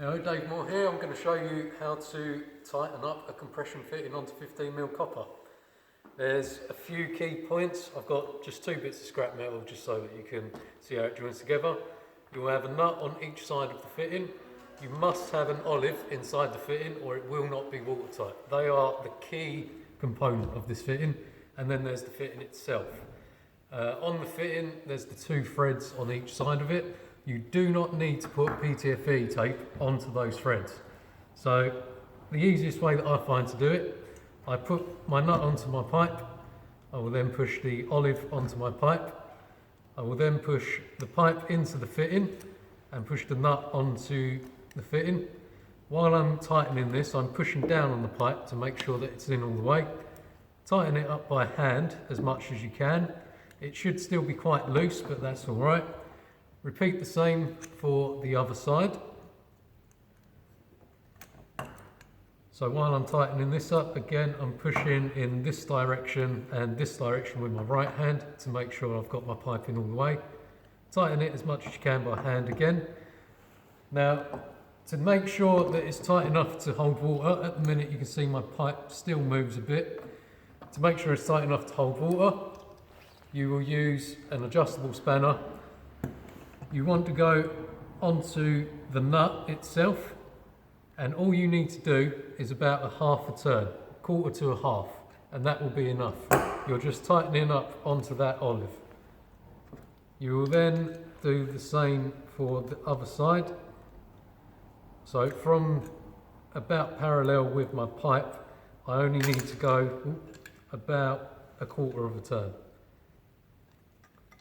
Hello, Dave Moore here. I'm going to show you how to tighten up a compression fitting onto 15mm copper. There's a few key points. I've got just 2 bits of scrap metal just so that you can see how it joins together. You'll have a nut on each side of the fitting. You must have an olive inside the fitting or it will not be watertight. They are the key component of this fitting, and then there's the fitting itself. On the fitting there's the 2 threads on each side of it. You do not need to put PTFE tape onto those threads. So the easiest way that I find to do it, I put my nut onto my pipe, I will then push the olive onto my pipe, I will then push the pipe into the fitting and push the nut onto the fitting. While I'm tightening this, I'm pushing down on the pipe to make sure that it's in all the way. Tighten it up by hand as much as you can. It should still be quite loose, but that's all right. Repeat the same for the other side. So while I'm tightening this up, again, I'm pushing in this direction and this direction with my right hand to make sure I've got my pipe in all the way. Tighten it as much as you can by hand again. Now, to make sure that it's tight enough to hold water, at the minute you can see my pipe still moves a bit. To make sure it's tight enough to hold water, you will use an adjustable spanner. You want to go onto the nut itself, and all you need to do is about a half a turn, 1/4 to a half, and that will be enough. You're just tightening up onto that olive. You will then do the same for the other side. So from about parallel with my pipe, I only need to go about a 1/4 of a turn.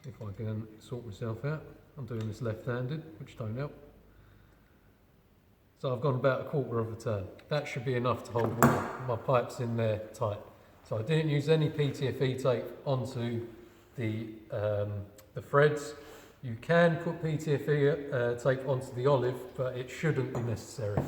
If I can sort myself out. I'm doing this left-handed, which don't help. So I've gone about a 1/4 of a turn. That should be enough to hold water. My pipe's in there tight. So I didn't use any PTFE tape onto the threads. You can put PTFE tape onto the olive, but it shouldn't be necessary.